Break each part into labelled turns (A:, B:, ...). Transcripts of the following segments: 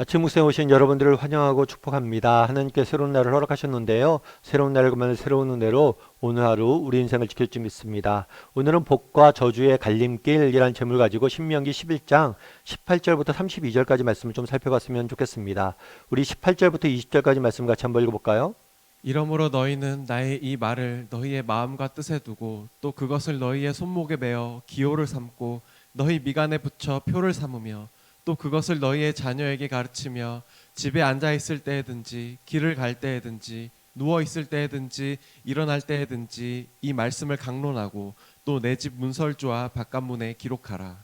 A: 아침 묵상에 오신 여러분들을 환영하고 축복합니다. 하나님께 새로운 날을 허락하셨는데요. 새로운 날을 그만 새로운 은혜로 오늘 하루 우리 인생을 지킬 줄 믿습니다. 오늘은 복과 저주의 갈림길이라는 제목을 가지고 신명기 11장 18절부터 32절까지 말씀을 좀 살펴봤으면 좋겠습니다. 우리 18절부터 20절까지 말씀 같이 한번 읽어볼까요?
B: 이러므로 너희는 나의 이 말을 너희의 마음과 뜻에 두고 또 그것을 너희의 손목에 매어 기호를 삼고 너희 미간에 붙여 표를 삼으며 또 그것을 너희의 자녀에게 가르치며 집에 앉아 있을 때에든지 길을 갈 때에든지 누워 있을 때에든지 일어날 때에든지 이 말씀을 강론하고 또 내 집 문설주와 바깥문에 기록하라.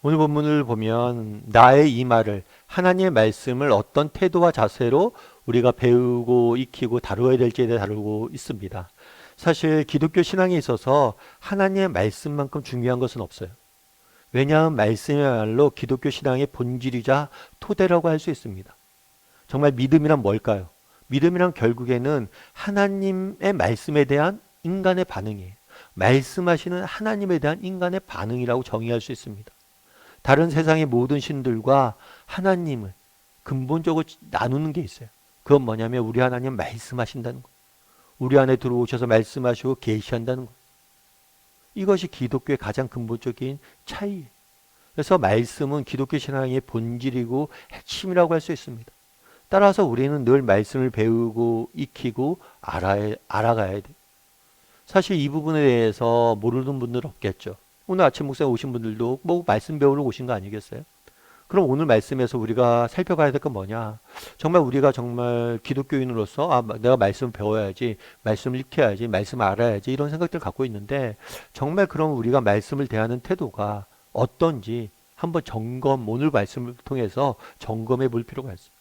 A: 오늘 본문을 보면 나의 이 말을 하나님의 말씀을 어떤 태도와 자세로 우리가 배우고 익히고 다루어야 될지에 대해 다루고 있습니다. 사실 기독교 신앙에 있어서 하나님의 말씀만큼 중요한 것은 없어요. 왜냐하면 말씀이야말로 기독교 신앙의 본질이자 토대라고 할 수 있습니다. 정말 믿음이란 뭘까요? 믿음이란 결국에는 하나님의 말씀에 대한 인간의 반응이에요. 말씀하시는 하나님에 대한 인간의 반응이라고 정의할 수 있습니다. 다른 세상의 모든 신들과 하나님을 근본적으로 나누는 게 있어요. 그건 뭐냐면 우리 하나님 말씀하신다는 거. 우리 안에 들어오셔서 말씀하시고 계시한다는 거. 이것이 기독교의 가장 근본적인 차이예요. 그래서 말씀은 기독교 신앙의 본질이고 핵심이라고 할 수 있습니다. 따라서 우리는 늘 말씀을 배우고 익히고 알아가야 돼요. 사실 이 부분에 대해서 모르는 분들 없겠죠. 오늘 아침 목사에 오신 분들도 뭐 말씀 배우러 오신 거 아니겠어요? 그럼 오늘 말씀에서 우리가 살펴봐야 될 건 뭐냐? 정말 우리가 정말 기독교인으로서 내가 말씀 배워야지, 말씀을 익혀야지, 말씀을 알아야지 이런 생각들을 갖고 있는데 정말 그럼 우리가 말씀을 대하는 태도가 어떤지 한번 오늘 말씀을 통해서 점검해 볼 필요가 있습니다.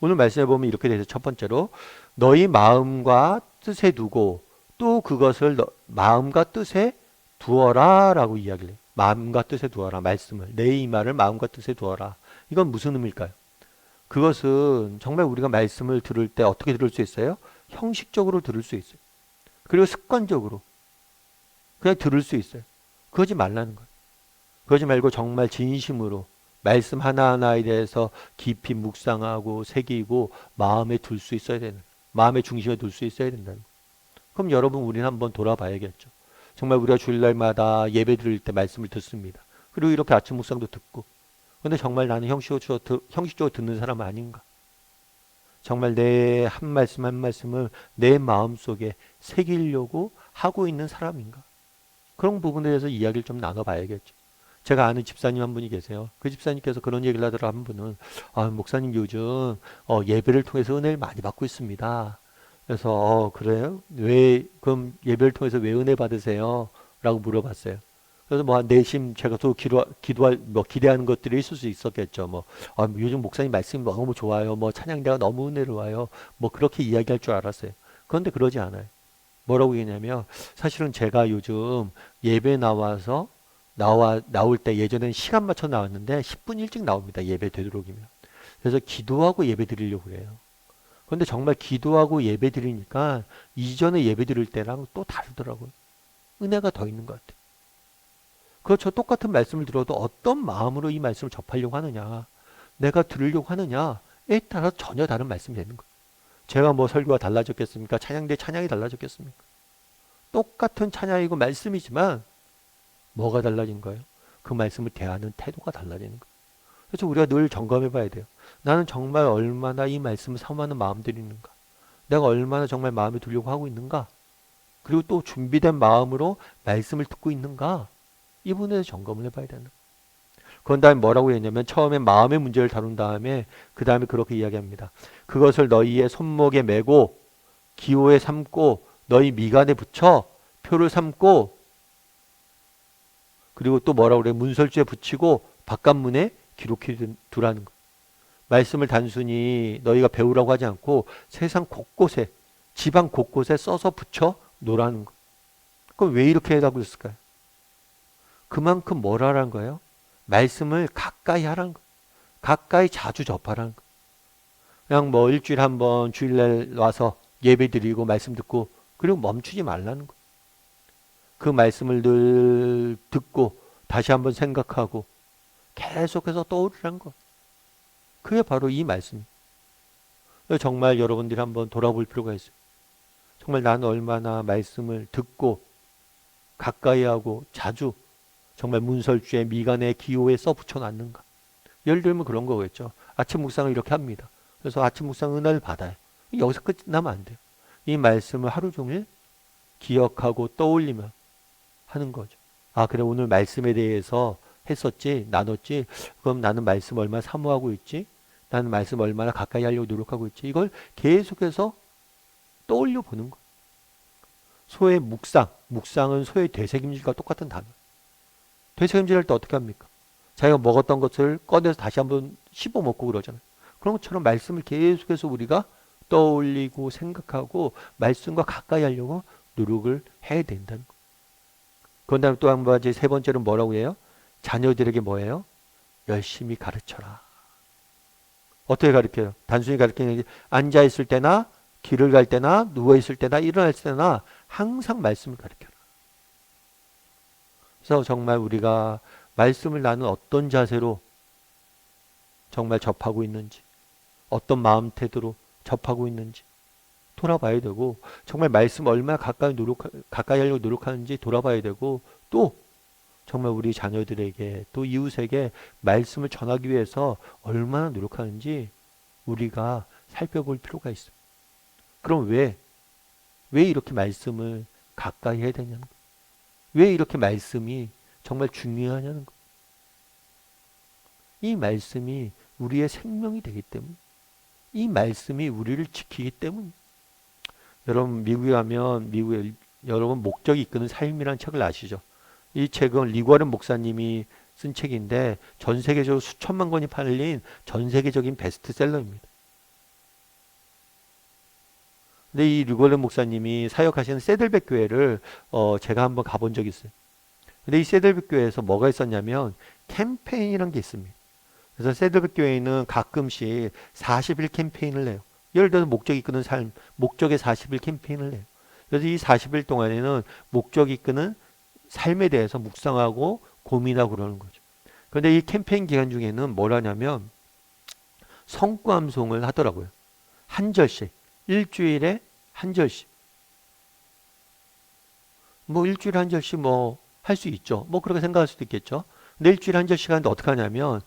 A: 오늘 말씀해 보면 이렇게 되죠. 첫 번째로 너희 마음과 뜻에 두고 또 그것을 마음과 뜻에 두어라 라고 이야기를 해요. 마음과 뜻에 두어라 말씀을 내 이 말을 마음과 뜻에 두어라. 이건 무슨 의미일까요? 그것은 정말 우리가 말씀을 들을 때 어떻게 들을 수 있어요? 형식적으로 들을 수 있어요. 그리고 습관적으로 그냥 들을 수 있어요. 그러지 말라는 거예요. 그러지 말고 정말 진심으로 말씀 하나하나에 대해서 깊이 묵상하고 새기고 마음에 둘 수 있어야 되는, 마음의 중심에 둘 수 있어야 된다는 거예요. 그럼 여러분 우리는 한번 돌아봐야겠죠. 정말 우리가 주일날마다 예배 드릴 때 말씀을 듣습니다. 그리고 이렇게 아침 묵상도 듣고. 근데 정말 나는 형식적으로 듣는 사람 아닌가? 정말 내 한 말씀 한 말씀을 내 마음속에 새기려고 하고 있는 사람인가? 그런 부분에 대해서 이야기를 좀 나눠봐야겠죠. 제가 아는 집사님 한 분이 계세요. 그 집사님께서 그런 얘기를 하더라. 한 분은 목사님 요즘 예배를 통해서 은혜를 많이 받고 있습니다. 그래서 그래요? 왜 그럼 예배를 통해서 왜 은혜 받으세요? 라고 물어봤어요. 그래서 뭐 내심 제가 또 기도할 뭐 기대하는 것들이 있을 수 있었겠죠. 뭐 요즘 목사님 말씀이 너무 좋아요. 뭐 찬양대가 너무 은혜로워요. 뭐 그렇게 이야기할 줄 알았어요. 그런데 그러지 않아요. 뭐라고 얘기냐면 사실은 제가 요즘 예배 나올 때 예전에는 시간 맞춰 나왔는데 10분 일찍 나옵니다. 예배 되도록이면. 그래서 기도하고 예배 드리려고 그래요. 그런데 정말 기도하고 예배 드리니까 이전에 예배 드릴 때랑 또 다르더라고요. 은혜가 더 있는 것 같아요. 그렇죠. 똑같은 말씀을 들어도 어떤 마음으로 이 말씀을 접하려고 하느냐, 내가 들으려고 하느냐에 따라 전혀 다른 말씀이 되는 거예요. 제가 뭐 설교가 달라졌겠습니까? 찬양이 달라졌겠습니까? 똑같은 찬양이고 말씀이지만 뭐가 달라진 거예요? 그 말씀을 대하는 태도가 달라지는 거예요. 그래서 우리가 늘 점검해 봐야 돼요. 나는 정말 얼마나 이 말씀을 사모하는 마음들이 있는가? 내가 얼마나 정말 마음에 두려고 하고 있는가? 그리고 또 준비된 마음으로 말씀을 듣고 있는가? 이 부분에 대해서 점검을 해봐야 되는 거예요. 그런 다음에 뭐라고 했냐면 처음에 마음의 문제를 다룬 다음에 그 다음에 그렇게 이야기합니다. 그것을 너희의 손목에 메고 기호에 삼고 너희 미간에 붙여 표를 삼고 그리고 또 뭐라고 그래 문설주에 붙이고 바깥문에 기록해 두라는 거. 말씀을 단순히 너희가 배우라고 하지 않고 세상 곳곳에 지방 곳곳에 써서 붙여 놓으라는 거. 그럼 왜 이렇게 해라고 했을까요? 그만큼 뭘 하라는 거예요? 말씀을 가까이 하라는 거. 가까이 자주 접하라는 거. 그냥 뭐 일주일에 한 번 주일날 와서 예배 드리고 말씀 듣고 그리고 멈추지 말라는 거. 그 말씀을 늘 듣고 다시 한번 생각하고 계속해서 떠오르라는 거. 그게 바로 이 말씀. 정말 여러분들이 한번 돌아볼 필요가 있어요. 정말 나는 얼마나 말씀을 듣고 가까이 하고 자주 정말 문설주에 미간에 기호에 써붙여 놨는가. 예를 들면 그런 거겠죠. 아침 묵상을 이렇게 합니다. 그래서 아침 묵상 은혜를 받아요. 여기서 끝나면 안 돼요. 이 말씀을 하루 종일 기억하고 떠올리며 하는 거죠. 아, 그래, 오늘 말씀에 대해서 했었지, 나눴지. 그럼 나는 말씀 얼마나 사모하고 있지? 나는 말씀 얼마나 가까이 하려고 노력하고 있지? 이걸 계속해서 떠올려 보는 거예요. 소의 묵상, 묵상은 소의 되새김질과 똑같은 단어. 되새김질할 때 어떻게 합니까? 자기가 먹었던 것을 꺼내서 다시 한번 씹어 먹고 그러잖아요. 그런 것처럼 말씀을 계속해서 우리가 떠올리고 생각하고 말씀과 가까이 하려고 노력을 해야 된다는 거예요. 그런 다음에 또 한 가지 세 번째로 뭐라고 해요? 자녀들에게 뭐예요? 열심히 가르쳐라. 어떻게 가르쳐요? 단순히 가르치는 게 앉아있을 때나 길을 갈 때나 누워있을 때나 일어날 때나 항상 말씀을 가르쳐라. 그래서 정말 우리가 말씀을 나는 어떤 자세로 정말 접하고 있는지, 어떤 마음 태도로 접하고 있는지 돌아봐야 되고, 정말 말씀 얼마나 가까이 하려고 노력하는지 돌아봐야 되고, 또 정말 우리 자녀들에게 또 이웃에게 말씀을 전하기 위해서 얼마나 노력하는지 우리가 살펴볼 필요가 있어요. 그럼 왜 이렇게 말씀을 가까이 해야 되냐는 거예요. 왜 이렇게 말씀이 정말 중요하냐는 거예요. 이 말씀이 우리의 생명이 되기 때문에, 이 말씀이 우리를 지키기 때문에. 여러분 미국에 가면 미국에 여러분 목적이 이끄는 삶이라는 책을 아시죠? 이 책은 리고아른 목사님이 쓴 책인데 전 세계적으로 수천만 권이 팔린 전 세계적인 베스트셀러입니다. 근데 이 리고아른 목사님이 사역하시는 세들백 교회를 제가 한번 가본 적이 있어요. 근데 이 세들백 교회에서 뭐가 있었냐면 캠페인이란 게 있습니다. 그래서 세들백 교회는 가끔씩 40일 캠페인을 내요. 예를 들어서 목적 이끄는 삶, 목적의 40일 캠페인을 내요. 그래서 이 40일 동안에는 목적 이끄는 삶에 대해서 묵상하고 고민하고 그러는 거죠. 그런데 이 캠페인 기간 중에는 뭘 하냐면 성구암송을 하더라고요. 한 절씩, 일주일에 한 절씩. 뭐 일주일에 한 절씩 뭐 할 수 있죠. 뭐 그렇게 생각할 수도 있겠죠. 근데 일주일에 한 절씩 하는데 어떻게 하냐면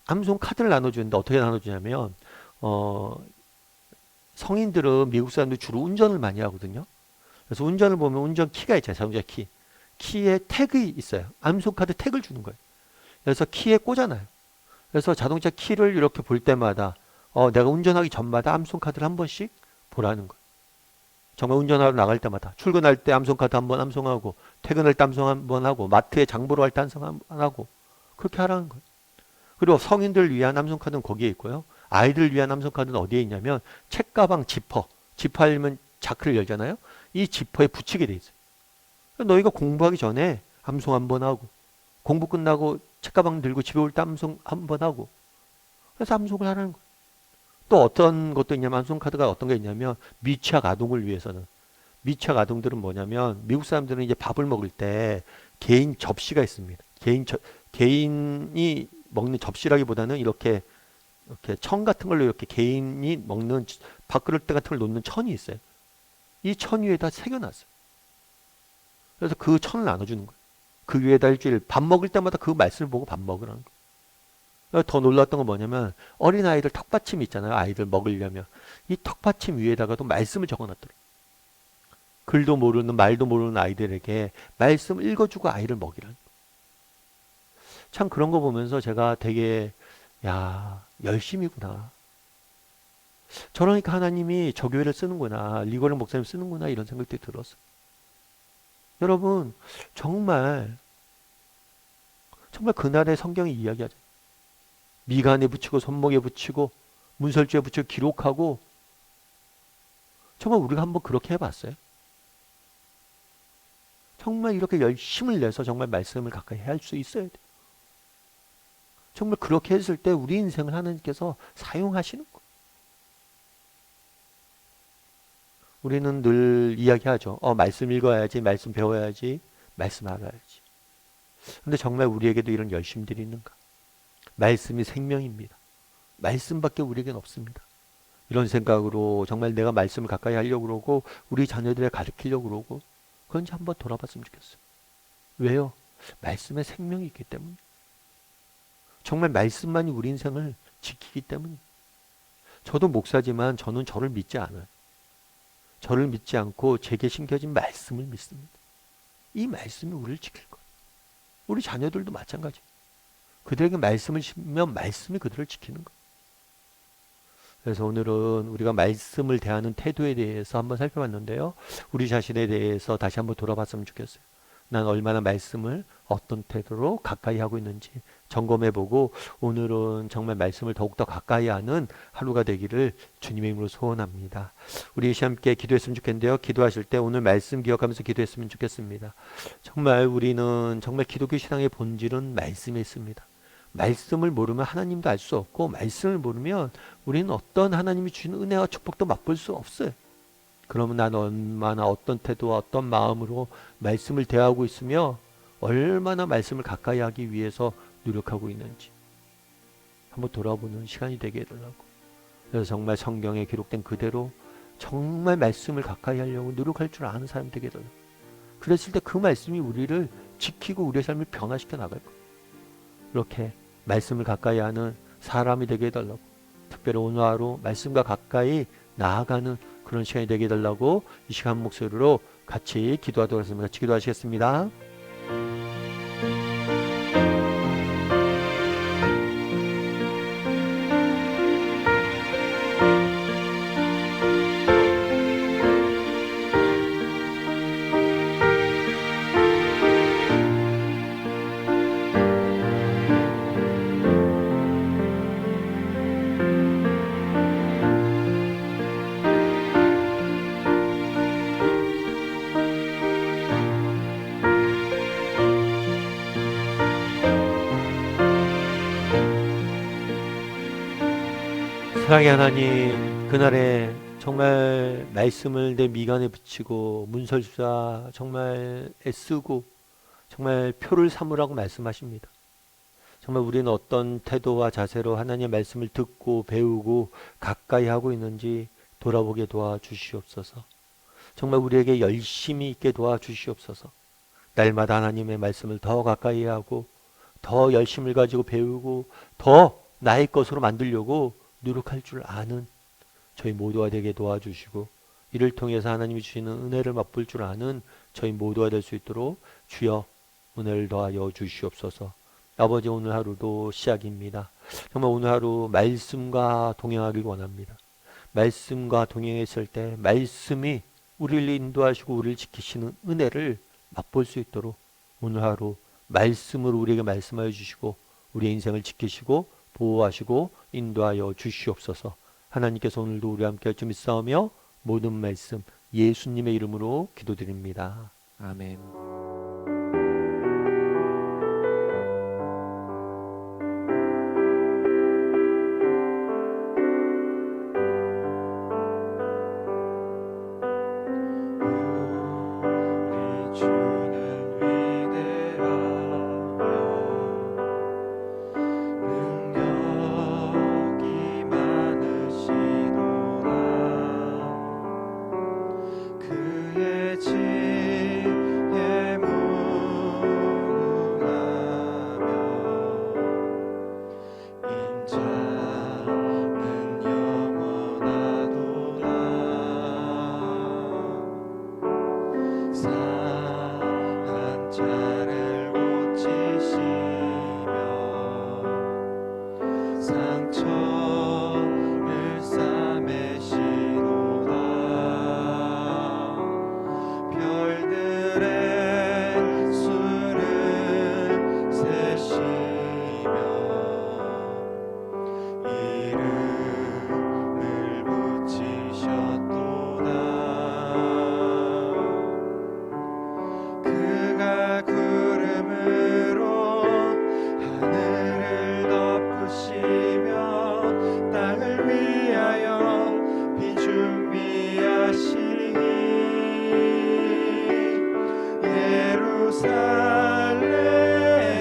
A: 암송 카드를 나눠주는데 어떻게 나눠주냐면 성인들은 미국 사람들 주로 운전을 많이 하거든요. 그래서 운전을 보면 운전 키가 있잖아요. 자동차 키. 키에 태그 있어요. 암송카드 태그를 주는 거예요. 그래서 키에 꽂아놔요. 그래서 자동차 키를 이렇게 볼 때마다 내가 운전하기 전마다 암송카드를 한 번씩 보라는 거예요. 정말 운전하러 나갈 때마다 출근할 때 암송카드 한 번 암송하고 퇴근할 때 암송 한 번 하고 마트에 장 보러 갈 때 암송 한 번 하고 그렇게 하라는 거예요. 그리고 성인들 위한 암송카드는 거기에 있고요. 아이들 위한 암송카드는 어디에 있냐면 책가방 지퍼 열면 자크를 열잖아요. 이 지퍼에 붙이게 돼 있어요. 너희가 공부하기 전에 암송 한 번 하고 공부 끝나고 책가방 들고 집에 올 때 암송 한 번 하고 그래서 암송을 하라는 거예요. 또 어떤 것도 있냐면 암송카드가 어떤 게 있냐면 미취학 아동을 위해서는 미취학 아동들은 뭐냐면 미국 사람들은 이제 밥을 먹을 때 개인 접시가 있습니다. 개인이 먹는 접시라기보다는 이렇게 천 같은 걸로 이렇게 개인이 먹는 밥그릇 같은 걸 놓는 천이 있어요. 이 천 위에다 새겨놨어요. 그래서 그 천을 나눠주는 거예요. 그 위에다 일주일 밥 먹을 때마다 그 말씀을 보고 밥 먹으라는 거예요. 더 놀랐던 건 뭐냐면 어린아이들 턱받침 있잖아요. 아이들 먹으려면 이 턱받침 위에다가도 말씀을 적어놨더라고요. 글도 모르는 말도 모르는 아이들에게 말씀을 읽어주고 아이를 먹이라는 거예요. 참 그런 거 보면서 제가 되게 열심이구나. 저러니까 하나님이 저 교회를 쓰는구나. 리고른 목사님 쓰는구나. 이런 생각도 들었어요. 여러분 정말 그날의 성경이 이야기하죠. 미간에 붙이고 손목에 붙이고 문설주에 붙이고 기록하고 정말 우리가 한번 그렇게 해봤어요? 정말 이렇게 열심을 내서 정말 말씀을 가까이 할 수 있어야 돼요. 정말 그렇게 했을 때 우리 인생을 하나님께서 사용하시는 거예요. 우리는 늘 이야기하죠. 말씀 읽어야지, 말씀 배워야지, 말씀 알아야지. 근데 정말 우리에게도 이런 열심들이 있는가? 말씀이 생명입니다. 말씀밖에 우리에겐 없습니다. 이런 생각으로 정말 내가 말씀을 가까이 하려고 그러고 우리 자녀들에 가르치려고 그러고 그런지 한번 돌아봤으면 좋겠어요. 왜요? 말씀에 생명이 있기 때문에. 정말 말씀만이 우리 인생을 지키기 때문에. 저도 목사지만 저는 저를 믿지 않아요. 저를 믿지 않고 제게 심겨진 말씀을 믿습니다. 이 말씀이 우리를 지킬 거예요. 우리 자녀들도 마찬가지예요. 그들에게 말씀을 심으면 말씀이 그들을 지키는 거예요. 그래서 오늘은 우리가 말씀을 대하는 태도에 대해서 한번 살펴봤는데요. 우리 자신에 대해서 다시 한번 돌아봤으면 좋겠어요. 난 얼마나 말씀을 어떤 태도로 가까이 하고 있는지 점검해보고 오늘은 정말 말씀을 더욱더 가까이 하는 하루가 되기를 주님의 이름으로 소원합니다. 우리 함께 기도했으면 좋겠는데요. 기도하실 때 오늘 말씀 기억하면서 기도했으면 좋겠습니다. 정말 우리는 정말 기독교 신앙의 본질은 말씀에 있습니다. 말씀을 모르면 하나님도 알 수 없고 말씀을 모르면 우리는 어떤 하나님이 주시는 은혜와 축복도 맛볼 수 없어요. 그러면 나는 얼마나 어떤 태도와 어떤 마음으로 말씀을 대하고 있으며 얼마나 말씀을 가까이 하기 위해서 노력하고 있는지 한번 돌아보는 시간이 되게 해달라고. 그래서 정말 성경에 기록된 그대로 정말 말씀을 가까이 하려고 노력할 줄 아는 사람이 되게 해달라고. 그랬을 때 그 말씀이 우리를 지키고 우리의 삶을 변화시켜 나갈 거예요. 이렇게 말씀을 가까이 하는 사람이 되게 해달라고. 특별히 오늘 하루 말씀과 가까이 나아가는 그런 시간이 되게 해달라고 이 시간 목소리로 같이 기도하도록 하겠습니다. 같이 기도하시겠습니다. 사랑의 하나님, 그날에 정말 말씀을 내 미간에 붙이고 문설주자 정말 애쓰고 정말 표를 삼으라고 말씀하십니다. 정말 우리는 어떤 태도와 자세로 하나님의 말씀을 듣고 배우고 가까이 하고 있는지 돌아보게 도와주시옵소서. 정말 우리에게 열심히 있게 도와주시옵소서. 날마다 하나님의 말씀을 더 가까이 하고 더 열심을 가지고 배우고 더 나의 것으로 만들려고 노력할 줄 아는 저희 모두가 되게 도와주시고 이를 통해서 하나님이 주시는 은혜를 맛볼 줄 아는 저희 모두가 될 수 있도록 주여 은혜를 더하여 주시옵소서. 아버지, 오늘 하루도 시작입니다. 정말 오늘 하루 말씀과 동행하길 원합니다. 말씀과 동행했을 때 말씀이 우리를 인도하시고 우리를 지키시는 은혜를 맛볼 수 있도록 오늘 하루 말씀으로 우리에게 말씀하여 주시고 우리의 인생을 지키시고 보호하시고 인도하여 주시옵소서. 하나님께서 오늘도 우리와 함께 주 믿사오며 모든 말씀 예수님의 이름으로 기도드립니다.
B: 아멘.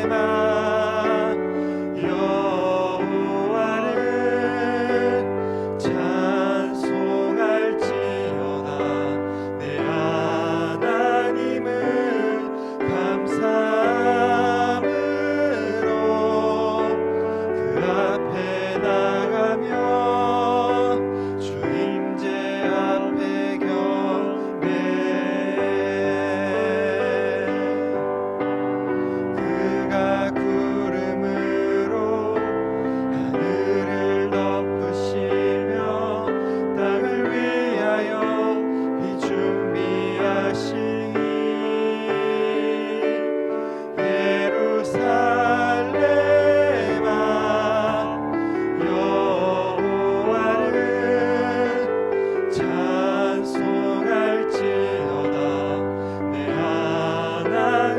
C: 예루살렘아 여호와를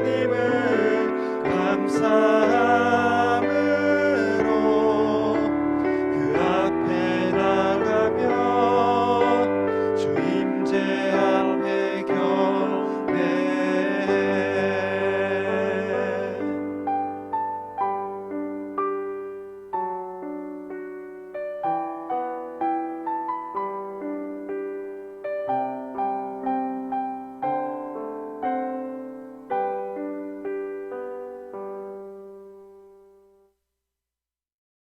A: 하나님을 감사